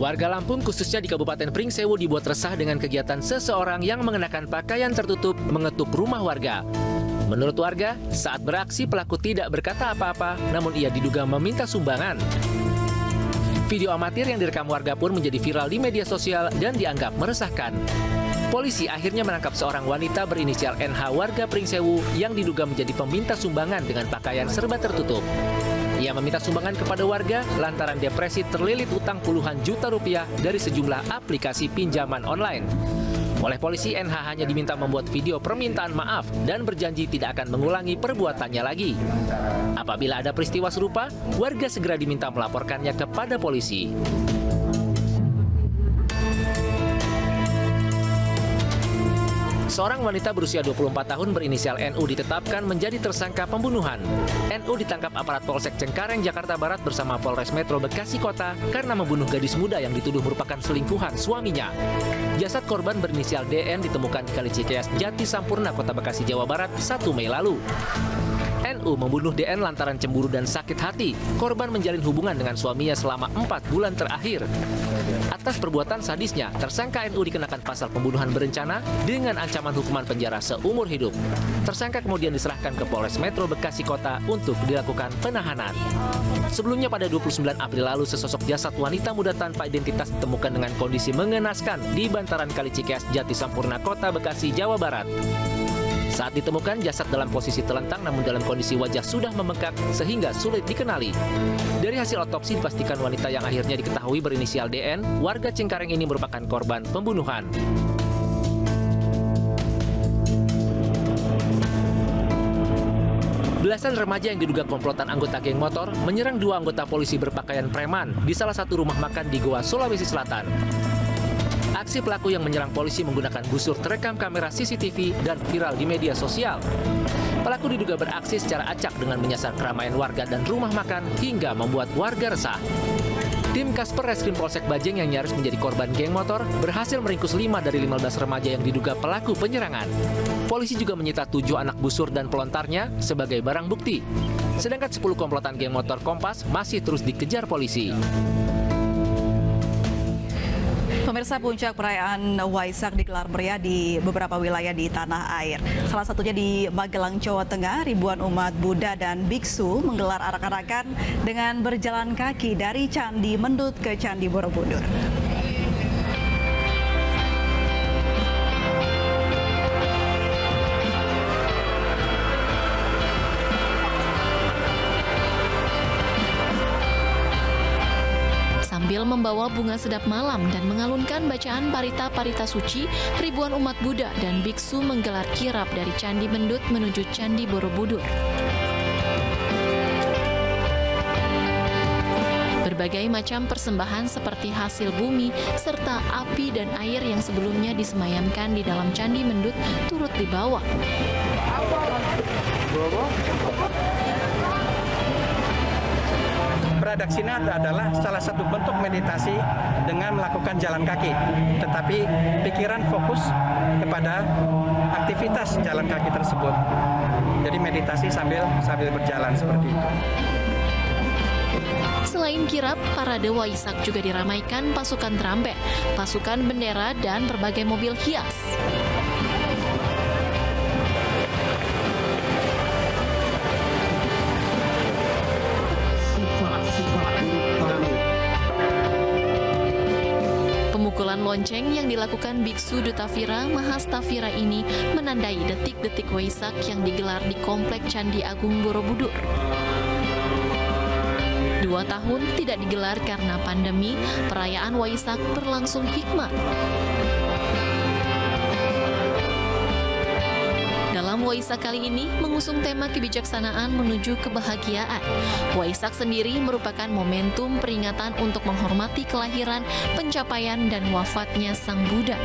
Warga Lampung khususnya di Kabupaten Pringsewu dibuat resah dengan kegiatan seseorang yang mengenakan pakaian tertutup mengetuk rumah warga. Menurut warga, saat beraksi pelaku tidak berkata apa-apa, namun ia diduga meminta sumbangan. Video amatir yang direkam warga pun menjadi viral di media sosial dan dianggap meresahkan. Polisi akhirnya menangkap seorang wanita berinisial NH warga Pringsewu yang diduga menjadi peminta sumbangan dengan pakaian serba tertutup. Ia meminta sumbangan kepada warga lantaran depresi terlilit utang puluhan juta rupiah dari sejumlah aplikasi pinjaman online. Oleh polisi, NH hanya diminta membuat video permintaan maaf dan berjanji tidak akan mengulangi perbuatannya lagi. Apabila ada peristiwa serupa, warga segera diminta melaporkannya kepada polisi. Seorang wanita berusia 24 tahun berinisial NU ditetapkan menjadi tersangka pembunuhan. NU ditangkap aparat Polsek Cengkareng, Jakarta Barat bersama Polres Metro Bekasi Kota karena membunuh gadis muda yang dituduh merupakan selingkuhan suaminya. Jasad korban berinisial DN ditemukan di Kali Cikeas, Jati Sampurna, Kota Bekasi, Jawa Barat, 1 Mei lalu. NU membunuh DN lantaran cemburu dan sakit hati. Korban menjalin hubungan dengan suaminya selama 4 bulan terakhir. Atas perbuatan sadisnya, tersangka NU dikenakan pasal pembunuhan berencana dengan ancaman hukuman penjara seumur hidup. Tersangka kemudian diserahkan ke Polres Metro Bekasi Kota untuk dilakukan penahanan. Sebelumnya pada 29 April lalu, sesosok jasad wanita muda tanpa identitas ditemukan dengan kondisi mengenaskan di bantaran Kali Cikeas, Jati Sampurna, Kota Bekasi, Jawa Barat. Saat ditemukan, jasad dalam posisi telentang namun dalam kondisi wajah sudah membengkak sehingga sulit dikenali. Dari hasil otopsi dipastikan wanita yang akhirnya diketahui berinisial DN, warga Cengkareng ini merupakan korban pembunuhan. Belasan remaja yang diduga komplotan anggota geng motor menyerang 2 anggota polisi berpakaian preman di salah satu rumah makan di Goa, Sulawesi Selatan. Aksi pelaku yang menyerang polisi menggunakan busur terekam kamera CCTV dan viral di media sosial. Pelaku diduga beraksi secara acak dengan menyasar keramaian warga dan rumah makan hingga membuat warga resah. Tim Kasper Reskrim Polsek Bajeng yang nyaris menjadi korban geng motor berhasil meringkus 5 dari 15 remaja yang diduga pelaku penyerangan. Polisi juga menyita 7 anak busur dan pelontarnya sebagai barang bukti. Sedangkan 10 komplotan geng motor Kompas masih terus dikejar polisi. Pemirsa, puncak perayaan Waisak digelar meriah di beberapa wilayah di tanah air. Salah satunya di Magelang, Jawa Tengah, ribuan umat Buddha dan biksu menggelar arak-arakan dengan berjalan kaki dari Candi Mendut ke Candi Borobudur. Sambil membawa bunga sedap malam dan mengalunkan bacaan parita-parita suci, ribuan umat Buddha dan biksu menggelar kirap dari Candi Mendut menuju Candi Borobudur. Berbagai macam persembahan seperti hasil bumi serta api dan air yang sebelumnya disemayamkan di dalam Candi Mendut turut dibawa. Pradaksina adalah salah satu bentuk meditasi dengan melakukan jalan kaki, tetapi pikiran fokus kepada aktivitas jalan kaki tersebut. Jadi meditasi sambil berjalan seperti itu. Selain kirap, parade Waisak juga diramaikan pasukan trompet, pasukan bendera, dan berbagai mobil hias. Pemukulan lonceng yang dilakukan Biksu Dutavira Mahastavira ini menandai detik-detik Waisak yang digelar di Komplek Candi Agung Borobudur. 2 tahun tidak digelar karena pandemi, perayaan Waisak berlangsung hikmat. Dalam Waisak kali ini mengusung tema kebijaksanaan menuju kebahagiaan. Waisak sendiri merupakan momentum peringatan untuk menghormati kelahiran, pencapaian, dan wafatnya Sang Buddha.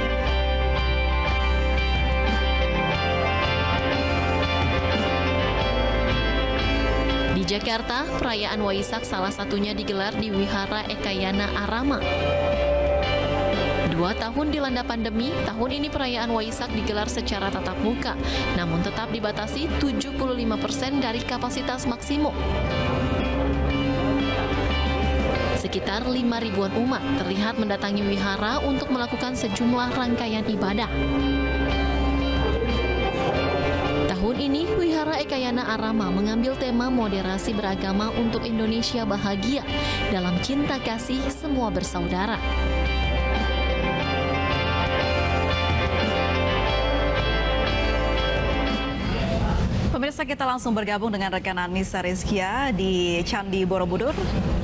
Di Jakarta, perayaan Waisak salah satunya digelar di Wihara Ekayana Arama. 2 tahun dilanda pandemi, tahun ini perayaan Waisak digelar secara tatap muka, namun tetap dibatasi 75% dari kapasitas maksimum. Sekitar 5.000-an umat terlihat mendatangi wihara untuk melakukan sejumlah rangkaian ibadah. Tahun ini, Wihara Ekayana Arama mengambil tema moderasi beragama untuk Indonesia bahagia dalam cinta kasih semua bersaudara. Pemirsa, kita langsung bergabung dengan rekan Anissa Rizkia di Candi Borobudur,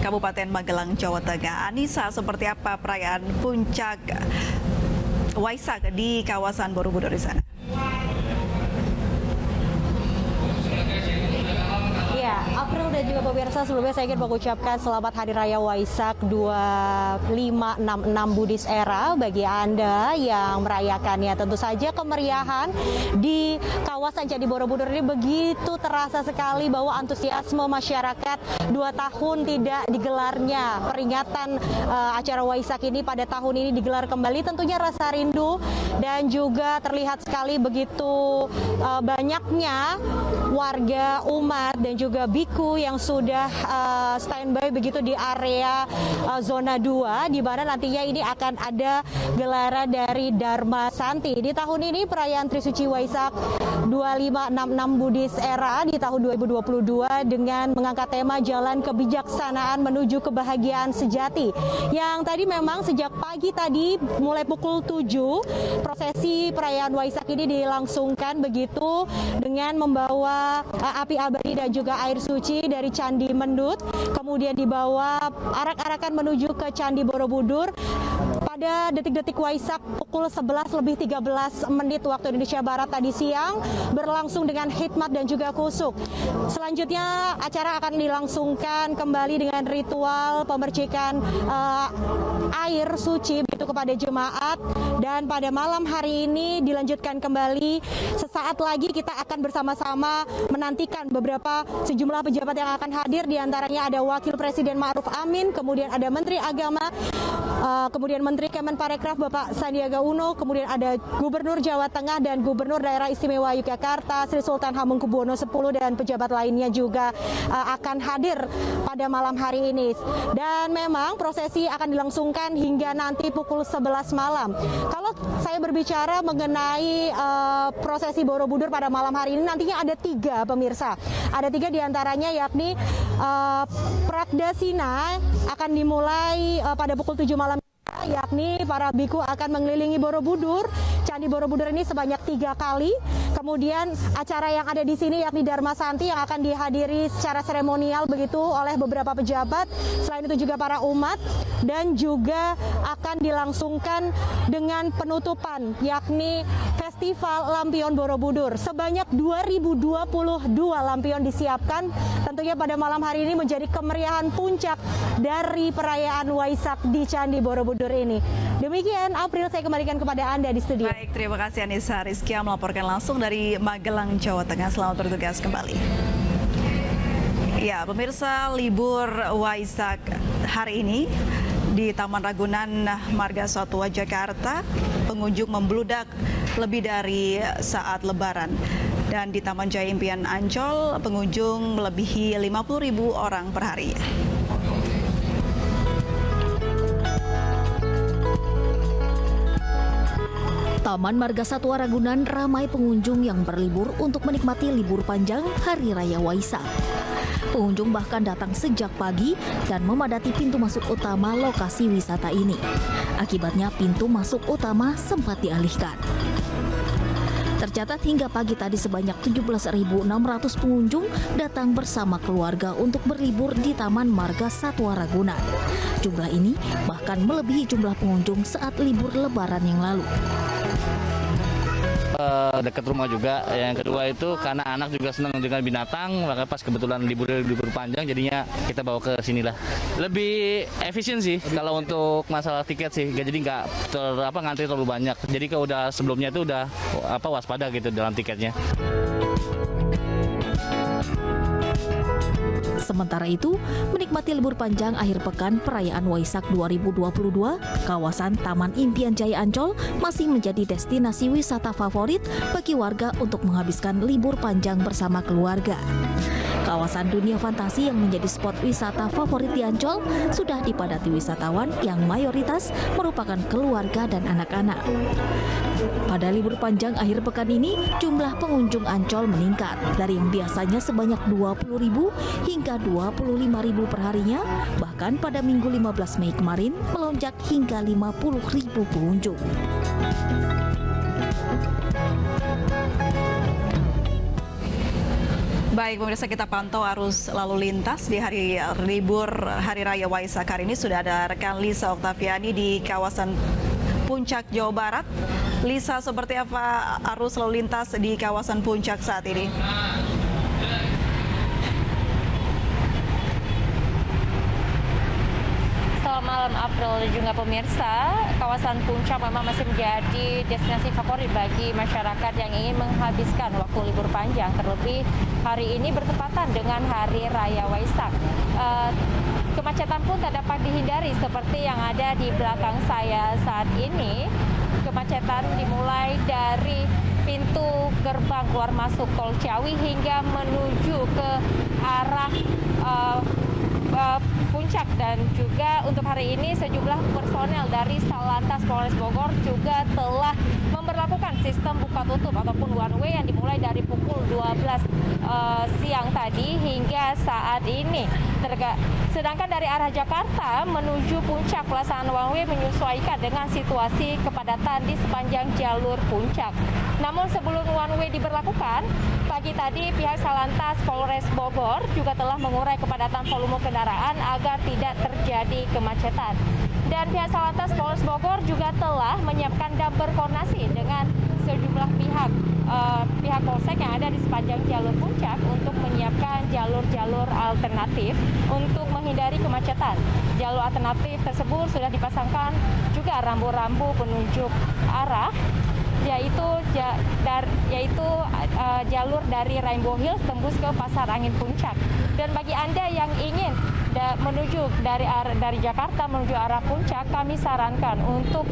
Kabupaten Magelang, Jawa Tengah. Anissa, seperti apa perayaan puncak Waisak di kawasan Borobudur di sana? Ya, April dan juga pemirsa, sebelumnya saya ingin mengucapkan selamat Hari Raya Waisak 2566 Buddhist Era bagi Anda yang merayakannya. Tentu saja kemeriahan di kawasan Candi Borobudur ini begitu terasa sekali bahwa antusiasme masyarakat 2 tahun tidak digelarnya peringatan acara Waisak ini pada tahun ini digelar kembali. Tentunya rasa rindu dan juga terlihat sekali begitu banyaknya warga, umat dan juga biku yang sudah standby begitu di area zona 2, di mana nantinya ini akan ada gelaran dari Dharma Santi. Di tahun ini perayaan Trisuci Waisak 2566 Buddhist Era di tahun 2022 dengan mengangkat tema Jalan Kebijaksanaan Menuju Kebahagiaan Sejati, yang tadi memang sejak pagi tadi mulai pukul 7 prosesi perayaan Waisak ini dilangsungkan begitu dengan membawa api abadi dan juga air suci dari Candi Mendut, kemudian dibawa arak-arakan menuju ke Candi Borobudur. Pada detik-detik Waisak pukul 11:13 waktu Indonesia Barat tadi siang berlangsung dengan hikmat dan juga kusuk. Selanjutnya acara akan dilangsungkan kembali dengan ritual pemercikan air suci begitu kepada jemaat, dan pada malam hari ini dilanjutkan kembali. Sesaat lagi kita akan bersama-sama menantikan sejumlah pejabat yang akan hadir, diantaranya ada Wakil Presiden Ma'ruf Amin, kemudian ada Menteri Agama, kemudian Menteri Kemenparekraf Bapak Sandiaga Uno, kemudian ada Gubernur Jawa Tengah dan Gubernur Daerah Istimewa Yogyakarta Sri Sultan Hamengkubuwono X dan pejabat lainnya juga akan hadir pada malam hari ini. Dan memang prosesi akan dilangsungkan hingga nanti pukul 11 malam. Kalau saya berbicara mengenai prosesi Borobudur pada malam hari ini, nantinya ada 3 pemirsa. Ada 3 diantaranya, yakni Prakdasina akan dimulai pada pukul 7 malam, yakni para biku akan mengelilingi Borobudur, Candi Borobudur ini sebanyak 3 kali. Kemudian acara yang ada di sini yakni Dharma Santi yang akan dihadiri secara seremonial begitu oleh beberapa pejabat. Selain itu juga para umat, dan juga akan dilangsungkan dengan penutupan yakni Festival Lampion Borobudur. Sebanyak 2022 lampion disiapkan. Tentunya pada malam hari ini menjadi kemeriahan puncak dari perayaan Waisak di Candi Borobudur ini. Demikian, April, saya kembalikan kepada Anda di studio. Baik, terima kasih Anissa Rizkia melaporkan langsung dari Magelang, Jawa Tengah. Selamat bertugas kembali. Ya, pemirsa, libur Waisak hari ini di Taman Ragunan Marga Satwa Jakarta, pengunjung membludak lebih dari saat Lebaran. Dan di Taman Jaya Impian Ancol, pengunjung melebihi 50.000 orang per hari. Taman Marga Satwa Ragunan ramai pengunjung yang berlibur untuk menikmati libur panjang Hari Raya Waisak. Pengunjung bahkan datang sejak pagi dan memadati pintu masuk utama lokasi wisata ini. Akibatnya pintu masuk utama sempat dialihkan. Tercatat hingga pagi tadi sebanyak 17.600 pengunjung datang bersama keluarga untuk berlibur di Taman Marga Satwa Ragunan. Jumlah ini bahkan melebihi jumlah pengunjung saat libur Lebaran yang lalu. Dekat rumah juga. Yang kedua itu karena anak juga senang dengan binatang, maka pas kebetulan libur panjang jadinya kita bawa ke sinilah. Lebih efisien sih kalau untuk masalah tiket sih, jadi nggak ngantri terlalu banyak. Jadi kalau udah sebelumnya itu udah waspada gitu dalam tiketnya. Sementara itu, menikmati libur panjang akhir pekan perayaan Waisak 2022, kawasan Taman Impian Jaya Ancol masih menjadi destinasi wisata favorit bagi warga untuk menghabiskan libur panjang bersama keluarga. Kawasan dunia fantasi yang menjadi spot wisata favorit di Ancol sudah dipadati wisatawan yang mayoritas merupakan keluarga dan anak-anak. Pada libur panjang akhir pekan ini, jumlah pengunjung Ancol meningkat dari yang biasanya sebanyak 20.000 hingga 25.000 per harinya, bahkan pada Minggu 15 Mei kemarin melonjak hingga 50.000 pengunjung. Baik, pemirsa, kita pantau arus lalu lintas di hari libur Hari Raya Waisak hari ini. Sudah ada rekan Lisa Oktaviani di kawasan Puncak, Jawa Barat. Lisa, seperti apa arus lalu lintas di kawasan Puncak saat ini? Selamat malam April dan juga pemirsa. Kawasan Puncak memang masih menjadi destinasi favorit bagi masyarakat yang ingin menghabiskan waktu libur panjang. Terlebih hari ini bertepatan dengan Hari Raya Waisak. Kemacetan pun tak dapat dihindari seperti yang ada di belakang saya saat ini. Kemacetan dimulai dari pintu gerbang keluar masuk Tol Ciawi hingga menuju ke arah Puncak, dan juga untuk hari ini sejumlah personel dari Satlantas Polres Bogor juga telah memberlakukan sistem buka tutup ataupun one way yang dimulai dari pukul 12 siang tadi hingga saat ini. Sedangkan dari arah Jakarta menuju Puncak, pelaksanaan one way menyesuaikan dengan situasi kepadatan di sepanjang jalur Puncak. Namun sebelum one way diberlakukan, pagi tadi pihak Satlantas Polres Bogor juga telah mengurai kepadatan volume kendaraan agar tidak terjadi kemacetan. Dan pihak Satlantas Polres Bogor juga telah menyiapkan dan berkoordinasi dengan sejumlah pihak polsek yang ada di sepanjang jalur Puncak untuk menyiapkan jalur-jalur alternatif untuk menghindari kemacetan. Jalur alternatif tersebut sudah dipasangkan juga rambu-rambu penunjuk arah, yaitu jalur dari Rainbow Hills tembus ke Pasar Angin Puncak. Dan bagi Anda yang ingin menuju dari Jakarta menuju arah Puncak, kami sarankan untuk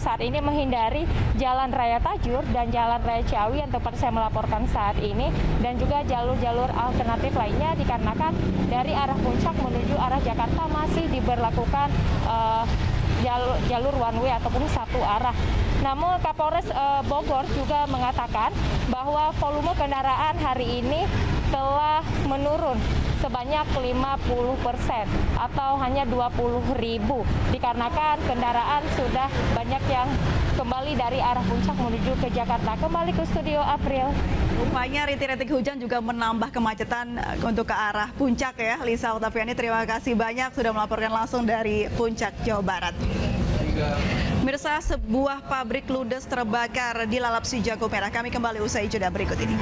saat ini menghindari Jalan Raya Tajur dan Jalan Raya Ciawi yang tempat saya melaporkan saat ini, dan juga jalur-jalur alternatif lainnya dikarenakan dari arah Puncak menuju arah Jakarta masih diberlakukan jalur one way ataupun satu arah. Namun Kapolres Bogor juga mengatakan bahwa volume kendaraan hari ini telah menurun sebanyak 50% atau hanya 20.000 dikarenakan kendaraan sudah banyak yang kembali dari arah Puncak menuju ke Jakarta. Kembali ke studio April. Rupanya rintik-rintik hujan juga menambah kemacetan untuk ke arah Puncak ya. Lisa Oktaviani, terima kasih banyak sudah melaporkan langsung dari Puncak, Jawa Barat. Mirsa, sebuah pabrik ludes terbakar di Lalapsi Jago Merah. Kami kembali usai jeda berikut ini.